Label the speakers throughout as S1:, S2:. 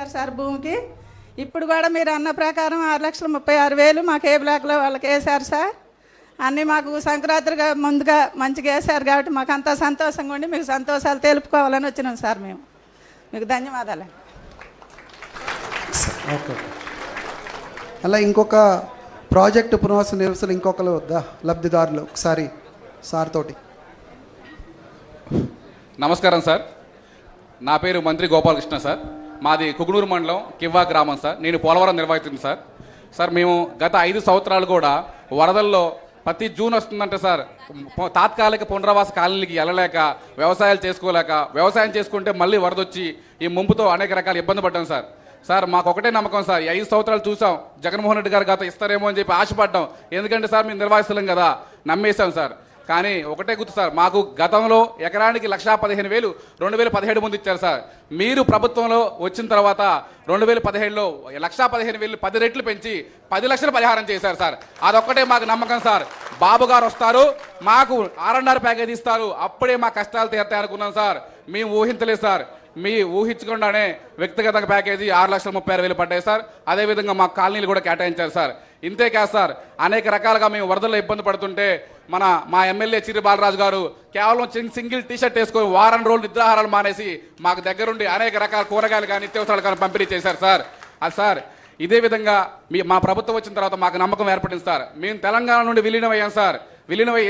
S1: వేశారు సార్ భూమికి. ఇప్పుడు కూడా మీరు అన్న ప్రకారం 6,36,000 మాకు ఏ బ్లాక్లో వాళ్ళకి వేశారు సార్. అన్నీ మాకు సంక్రాంతిగా ముందుగా మంచిగా వేశారు కాబట్టి మాకు అంతా సంతోషంగా ఉండి మీకు సంతోషాలు తెలుపుకోవాలని వచ్చినాం సార్. మేము మీకు ధన్యవాదాలు.
S2: ఓకే. అలా ఇంకొక ప్రాజెక్టు పునర్వాస నివసాలు ఇంకొకరు లబ్ధిదారులు ఒకసారి సార్ తోటి.
S3: నమస్కారం సార్, నా పేరు మంత్రి గోపాలకృష్ణ సార్. మాది కుకునూరు మండలం కివ్వా గ్రామం సార్. నేను పోలవరం నిర్వాహితుంది సార్. సార్ మేము గత 5 సంవత్సరాలు కూడా వరదల్లో ప్రతి జూన్ వస్తుందంటే సార్ తాత్కాలిక పునరావాస కాలనీలకి వెళ్ళలేక వ్యవసాయాలు చేసుకోలేక, వ్యవసాయం చేసుకుంటే మళ్ళీ వరద వచ్చి ఈ ముంపుతో అనేక రకాల ఇబ్బంది పడ్డాం సార్. సార్ మాకు ఒకటే నమ్మకం సార్, 5 సంవత్సరాలు చూసాం జగన్మోహన్ రెడ్డి గారు గత ఇస్తారేమో అని చెప్పి ఆశపడ్డాం. ఎందుకంటే సార్ మేము నిర్వహిస్తున్నాం కదా, నమ్మేశాం సార్. కానీ ఒకటే గుర్తు సార్, మాకు గతంలో ఎకరానికి 1,15,000 2017 ముందు ఇచ్చారు సార్. మీరు ప్రభుత్వంలో వచ్చిన తర్వాత 2017లో 1,15,000 10 రెట్లు పెంచి 10 లక్షల పరిహారం చేశారు సార్. అదొక్కటే మాకు నమ్మకం సార్. బాబు గారు వస్తారు, మాకు 6.5 ప్యాకేజ్ ఇస్తారు, అప్పుడే మా కష్టాలు తీరుతాయి అనుకున్నాం సార్. మేము ఊహించలేదు సార్. మీ ఊహించకుండానే వ్యక్తిగత ప్యాకేజీ 6,36,000 పడ్డాయి సార్. అదేవిధంగా మా కాలనీలు కూడా కేటాయించారు సార్. ఇంతే కాదు సార్, అనేక రకాలుగా మేము వరదల్లో ఇబ్బంది పడుతుంటే మా ఎమ్మెల్యే చిర్రి బాలరాజు గారు కేవలం సింగిల్ టీషర్ట్ వేసుకొని వారం రోజులు నిద్రాహారాలు మానేసి మాకు దగ్గరుండి అనేక రకాల కూరగాయలు కానీ నిత్యావసరాలు కానీ పంపిణీ చేశారు సార్. అది సార్ ఇదే విధంగా మా ప్రభుత్వం వచ్చిన తర్వాత మాకు నమ్మకం ఏర్పడింది సార్. మేము తెలంగాణ నుండి విలీనమయ్యాం సార్.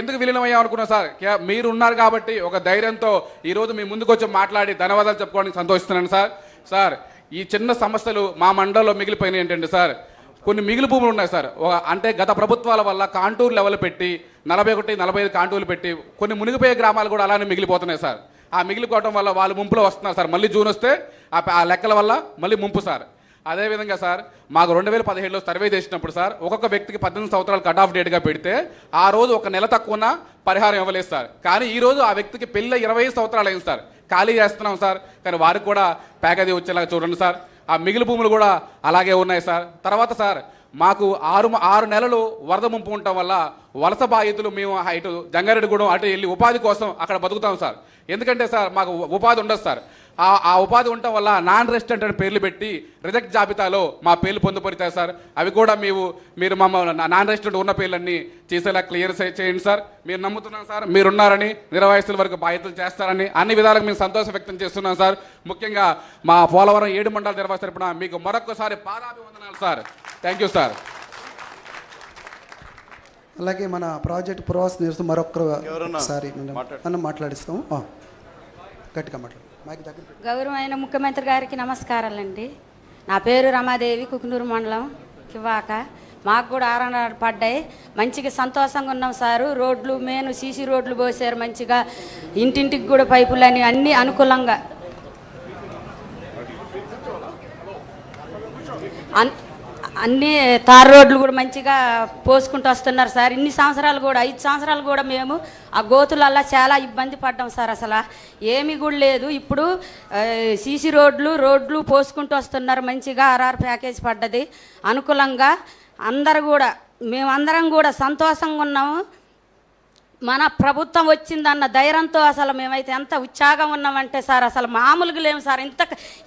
S3: ఎందుకు విలీనమయ్యాం అనుకున్నాం సార్, మీరు ఉన్నారు కాబట్టి ఒక ధైర్యంతో ఈరోజు మీ ముందుకు వచ్చి మాట్లాడి ధన్యవాదాలు చెప్పుకోవడానికి సంతోషిస్తున్నాను సార్. సార్ ఈ చిన్న సమస్యలు మా మండలంలో మిగిలిపోయినాయి ఏంటంటే సార్, కొన్ని మిగిలి భూములు ఉన్నాయి సార్. అంటే గత ప్రభుత్వాల వల్ల కాంటూర్ లెవెల్ పెట్టి 41, 45 కాంటూర్లు పెట్టి కొన్ని మునిగిపోయే గ్రామాలు కూడా అలానే మిగిలిపోతున్నాయి సార్. ఆ మిగిలిపోవడం వల్ల వాళ్ళు ముంపులో వస్తున్నారు సార్. మళ్ళీ జూన్ వస్తే ఆ లెక్కల వల్ల మళ్ళీ ముంపు సార్. అదేవిధంగా సార్ మాకు 2017లో సర్వే చేసినప్పుడు సార్ ఒక్కొక్క వ్యక్తికి 18 సంవత్సరాలు కట్ ఆఫ్ డేట్గా పెడితే ఆ రోజు ఒక నెల తక్కువ పరిహారం ఇవ్వలేదు సార్. కానీ ఈ రోజు ఆ వ్యక్తికి పెళ్ళి 25 సంవత్సరాలు అయింది సార్. ఖాళీ చేస్తున్నాం సార్, కానీ వారికి కూడా ప్యాకేజీ వచ్చేలాగా చూడండి సార్. ఆ మిగిలి భూములు కూడా అలాగే ఉన్నాయి సార్. తర్వాత సార్ మాకు 6 నెలలు వరద ముంపు ఉండటం వల్ల వలస బాధితులు మేము ఇటు జంగారెడ్డిగూడెం అటు వెళ్ళి ఉపాధి కోసం అక్కడ బతుకుతాం సార్. ఎందుకంటే సార్ మాకు ఉపాధి ఉండదు సార్. ఆ ఉపాధి ఉండటం వల్ల నాన్ రెసిడెంట్ అని పేర్లు పెట్టి రిజెక్ట్ జాబితాలో మా పేర్లు పొందుపడతాయి సార్. అవి కూడా మీరు మమ్మల్ని నాన్ రెసిడెంట్ ఉన్న పేర్లన్నీ చేసేలా క్లియర్ చేయండి సార్. మీరు నమ్ముతున్నాం సార్, మీరున్నారని, నిర్వాసితుల వరకు బాధ్యతలు చేస్తారని అన్ని విధాలుగా మేము సంతోషం వ్యక్తం చేస్తున్నాం సార్. ముఖ్యంగా మా పోలవరం 7 మండల నిర్వాహి తరపున మీకు మరొకసారి పాదాభివందనాలు సార్. Thank you sir.
S2: అలాగే మన ప్రాజెక్ట్ పునర్వాస నివసం మరొకసారి మనం మాట్లాడిస్తాము. గట్టిగా మాట్లాడు.
S4: గౌరవమైన ముఖ్యమంత్రి గారికి నమస్కారాలండి. నా పేరు రమాదేవి, కుకునూరు మండలం కివ్వాక. మాకు కూడా 6 పడ్డాయి. మంచిగా సంతోషంగా ఉన్నాం సారు. రోడ్లు మెయిన్ సీసీ రోడ్లు పోసారు మంచిగా, ఇంటింటికి కూడా పైపులని అన్నీ అనుకూలంగా అన్నీ తార్ రోడ్లు కూడా మంచిగా పోసుకుంటూ వస్తున్నారు సార్. ఇన్ని సంవత్సరాలు కూడా 5 సంవత్సరాలు కూడా మేము ఆ గోతులల్లా చాలా ఇబ్బంది పడ్డాం సార్. అసలు ఏమీ కూడా లేదు. ఇప్పుడు సీసీ రోడ్లు పోసుకుంటూ వస్తున్నారు మంచిగా. 6 ప్యాకేజ్ పడ్డది అనుకూలంగా. మేమందరం కూడా సంతోషంగా ఉన్నాము. మన ప్రభుత్వం వచ్చిందన్న ధైర్యంతో అసలు మేమైతే ఎంత ఉత్సాహంగా ఉన్నామంటే సార్ అసలు మామూలుగా లేము సార్.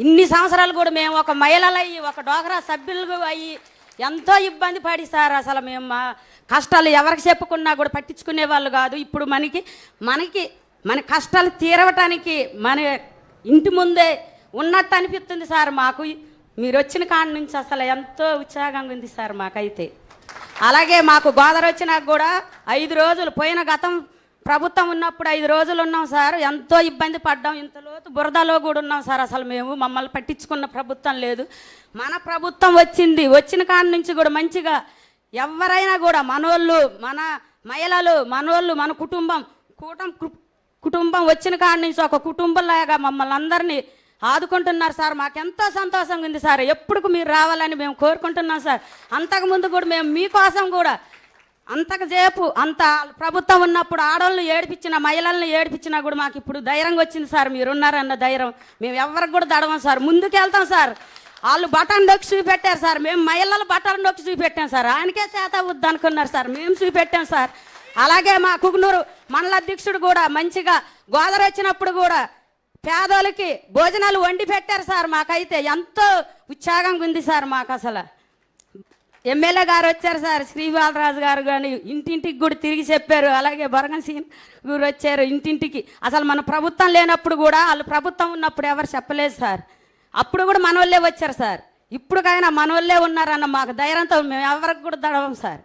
S4: ఇన్ని సంవత్సరాలు కూడా మేము ఒక మహిళలు అయ్యి ఒక డోగ్రా సభ్యులు అయ్యి ఎంతో ఇబ్బంది పడి సార్ అసలు మేము మా కష్టాలు ఎవరికి చెప్పుకున్నా కూడా పట్టించుకునే వాళ్ళు కాదు. ఇప్పుడు మన కష్టాలు తీరవటానికి మన ఇంటి ముందే ఉన్నట్టు అనిపిస్తుంది సార్ మాకు. మీరు వచ్చిన కాడి నుంచి అసలు ఎంతో ఉత్సాహంగా ఉంది సార్ మాకైతే. అలాగే మాకు గోదావరి వచ్చినాక కూడా 5 రోజులు పోయిన గతం ప్రభుత్వం ఉన్నప్పుడు 5 రోజులు ఉన్నాం సార్. ఎంతో ఇబ్బంది పడ్డాం. ఇంత లోతు బురదలో కూడా ఉన్నాం సార్. అసలు మమ్మల్ని పట్టించుకున్న ప్రభుత్వం లేదు. మన ప్రభుత్వం వచ్చిన కాడి నుంచి కూడా మంచిగా ఎవరైనా కూడా మనోళ్ళు, మన మహిళలు, మనోళ్ళు, మన కుటుంబం వచ్చిన కాడి నుంచి ఒక కుటుంబంలాగా మమ్మల్ని అందరినీ ఆదుకుంటున్నారు సార్. మాకెంతో సంతోషంగా ఉంది సార్. ఎప్పుడు మీరు రావాలని మేము కోరుకుంటున్నాం సార్. అంతకుముందు కూడా మేము మీకోసం కూడా అంత ప్రభుత్వం ఉన్నప్పుడు ఆడవాళ్ళని ఏడిపించిన, మహిళల్ని ఏడిపించినా కూడా మాకు ఇప్పుడు ధైర్యంగా వచ్చింది సార్. మీరున్నారన్న ధైర్యం మేము ఎవరికి కూడా దడవం సార్. ముందుకు వెళ్తాం సార్. వాళ్ళు బటన్ నొక్కి చూపెట్టారు సార్. మేము మహిళలు బటన్ నొక్కి చూపెట్టాం సార్. ఆయనకే చేత వద్దు అనుకున్నారు సార్. మేము చూపెట్టాం సార్. అలాగే మా కుకునూరు మండల అధ్యక్షుడు కూడా మంచిగా గోదావరి వచ్చినప్పుడు కూడా పేదోళ్ళకి భోజనాలు వండి పెట్టారు సార్. మాకైతే ఎంతో ఉత్సాహంగా ఉంది సార్. మాకు అసలు ఎమ్మెల్యే గారు వచ్చారు సార్, శ్రీబాలరాజు గారు కానీ ఇంటింటికి కూడా తిరిగి చెప్పారు. అలాగే బొరగన్ సీన్ గారు వచ్చారు ఇంటింటికి. అసలు మన ప్రభుత్వం లేనప్పుడు కూడా, వాళ్ళు ప్రభుత్వం ఉన్నప్పుడు ఎవరు చెప్పలేదు సార్. అప్పుడు కూడా మన వాళ్ళే వచ్చారు సార్. ఇప్పుడుకైనా మన వాళ్ళే ఉన్నారన్న మాకు ధైర్యంతో మేము ఎవరికి కూడా దడవం సార్.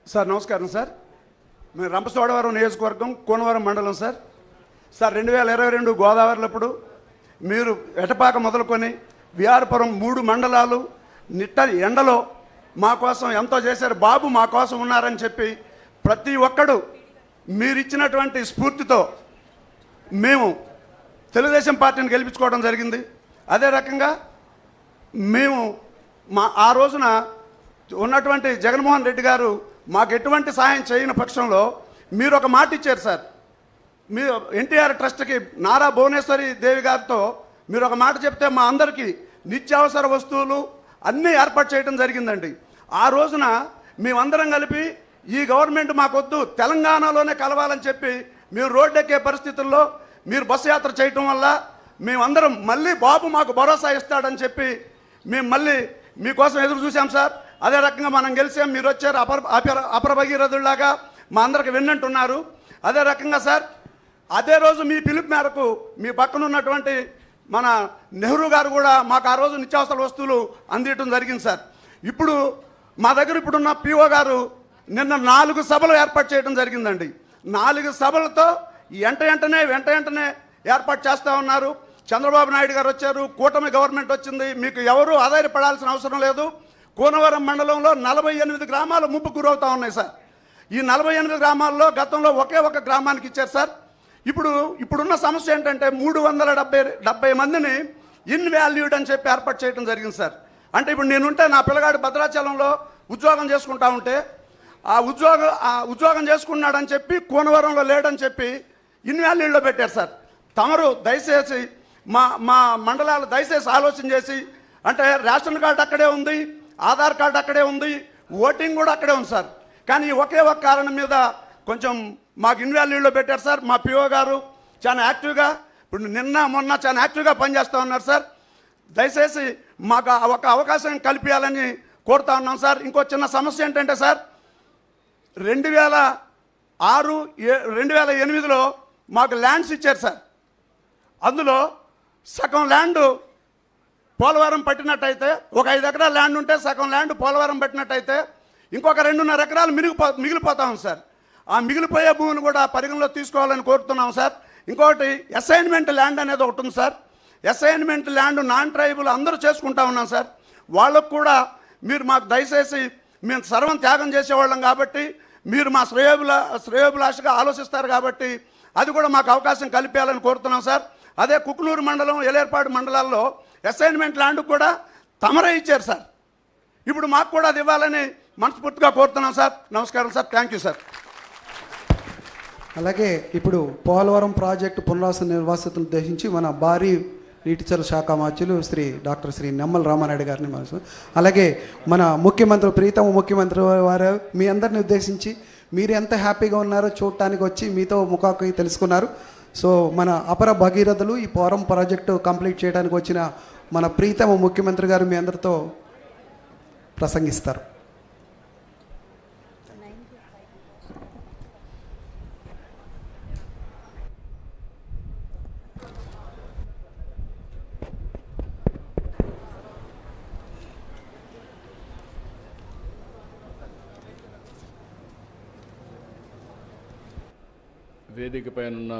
S5: సార్ నమస్కారం సార్. మేము రంపచోడవరం నియోజకవర్గం కోనవరం మండలం సార్. సార్ 2022 గోదావరిలప్పుడు మీరు ఎటపాక మొదలుకొని విఆర్పురం 3 మండలాలు నిట్ట ఎండలో మా కోసం ఎంతో చేశారు. బాబు మా కోసం ఉన్నారని చెప్పి ప్రతి ఒక్కడు మీరిచ్చినటువంటి స్ఫూర్తితో మేము తెలుగుదేశం పార్టీని గెలిపించుకోవడం జరిగింది. అదే రకంగా మేము ఆ రోజున ఉన్నటువంటి జగన్మోహన్ రెడ్డి గారు మాకు ఎటువంటి సహాయం చేయని పక్షంలో మీరు ఒక మాట ఇచ్చారు సార్. మీరు ఎన్టీఆర్ ట్రస్ట్కి నారా భువనేశ్వరి దేవి గారితో మీరు ఒక మాట చెప్తే మా అందరికీ నిత్యావసర వస్తువులు అన్నీ ఏర్పాటు చేయడం జరిగిందండి. ఆ రోజున మేమందరం కలిపి ఈ గవర్నమెంట్ మాకొద్దు, తెలంగాణలోనే కలవాలని చెప్పి మీరు రోడ్డెక్కే పరిస్థితుల్లో మీరు బస్సు యాత్ర చేయటం వల్ల మేమందరం మళ్ళీ బాబు మాకు భరోసా ఇస్తాడని చెప్పి మేము మళ్ళీ మీకోసం ఎదురు చూసాం సార్. అదే రకంగా మనం గెలిచాం, మీరు వచ్చారు అపర భగీరథుల్లాగా మా అందరికి విన్నంటున్నారు. అదే రకంగా సార్ అదే రోజు మీ పిలుపు మేరకు మీ పక్కన ఉన్నటువంటి మన నెహ్రూ గారు కూడా మాకు ఆ రోజు నిత్యావసర వస్తువులు అందించడం జరిగింది సార్. ఇప్పుడు మా దగ్గర ఇప్పుడున్న పిఓ గారు నిన్న 4 సభలు ఏర్పాటు చేయడం జరిగిందండి. 4 సభలతో వెంటనే ఏర్పాటు చేస్తూ ఉన్నారు. చంద్రబాబు నాయుడు గారు వచ్చారు, కూటమి గవర్నమెంట్ వచ్చింది, మీకు ఎవరు ఆధారపడాల్సిన అవసరం లేదు. కోనవరం మండలంలో 48 గ్రామాలు ముప్పుకు గురవుతూ ఉన్నాయి సార్. ఈ 48 గ్రామాల్లో గతంలో ఒకే ఒక గ్రామానికి ఇచ్చారు సార్. ఇప్పుడున్న సమస్య ఏంటంటే 370 మందిని ఇన్వాల్యూడ్ అని చెప్పి ఏర్పాటు చేయడం జరిగింది సార్. అంటే ఇప్పుడు నేనుంటే నా పిల్లగాడు భద్రాచలంలో ఉద్యోగం చేసుకుంటా ఉంటే ఆ ఉద్యోగం చేసుకున్నాడని చెప్పి కోనవరంలో లేడని చెప్పి ఇన్వాల్యూడ్లో పెట్టారు సార్. తమరు దయచేసి మా మండలాలు దయచేసి ఆలోచన చేసి, అంటే రేషన్ కార్డు అక్కడే ఉంది, ఆధార్ కార్డు అక్కడే ఉంది, ఓటింగ్ కూడా అక్కడే ఉంది సార్. కానీ ఒకే ఒక కారణం మీద కొంచెం మాకు ఇన్వాల్యూడ్లో పెట్టారు సార్. మా పిఓ గారు చాలా యాక్టివ్గా ఇప్పుడు మొన్న చాలా యాక్టివ్గా పనిచేస్తూ ఉన్నారు సార్. దయచేసి మాకు ఒక అవకాశం కల్పించాలని కోరుతా ఉన్నాం సార్. ఇంకో చిన్న సమస్య ఏంటంటే సార్ 2008లో మాకు ల్యాండ్స్ ఇచ్చారు సార్. అందులో సగం ల్యాండ్ పోలవరం పట్టినట్టయితే, ఒక 5 ఎకరాల ల్యాండ్ ఉంటే సగం ల్యాండ్ పోలవరం పట్టినట్టయితే ఇంకొక 2.5 ఎకరాలు మిగిలిపోతాం సార్. ఆ మిగిలిపోయే భూమిని కూడా పరిగణలో తీసుకోవాలని కోరుతున్నాం సార్. ఇంకొకటి అసైన్మెంట్ ల్యాండ్ అనేది ఒకటి ఉంది sir. Assignment land non tribal అందరూ చేసుకుంటా ఉన్నాం సార్. వాళ్ళకు కూడా మీరు మాకు దయచేసి, మేము సర్వం త్యాగం చేసేవాళ్ళం కాబట్టి మీరు మా శ్రేయోభిలాషగా ఆలోచిస్తారు కాబట్టి అది కూడా మాకు అవకాశం కల్పించాలని కోరుతున్నాం సార్. అదే కుకునూరు మండలం, ఎలేర్పాడు మండలాల్లో అసైన్మెంట్ ల్యాండ్ కూడా తమరే ఇచ్చారు సార్. ఇప్పుడు మాకు కూడా అది ఇవ్వాలని మనస్ఫూర్తిగా కోరుతున్నాం సార్. నమస్కారం సార్. Thank you sir.
S2: అలాగే ఇప్పుడు పోలవరం ప్రాజెక్టు పునరావాస నిర్వాసితులను ఉద్దేశించి మన భారీ నీటిచల శాఖ మార్చులు డాక్టర్ శ్రీ నిమ్మల రామారెడ్డి గారిని అలాగే మన ముఖ్యమంత్రి, ప్రీతమ ముఖ్యమంత్రి వారు మీ అందరిని ఉద్దేశించి మీరు ఎంత హ్యాపీగా ఉన్నారో చూడటానికి వచ్చి మీతో ముఖాముఖి తెలుసుకున్నారు. సో మన అపర భగీరథులు ఈ పోలవరం ప్రాజెక్టు కంప్లీట్ చేయడానికి వచ్చిన మన ప్రీతమ ముఖ్యమంత్రి గారు మీ అందరితో ప్రసంగిస్తారు.
S6: వేదిక పైన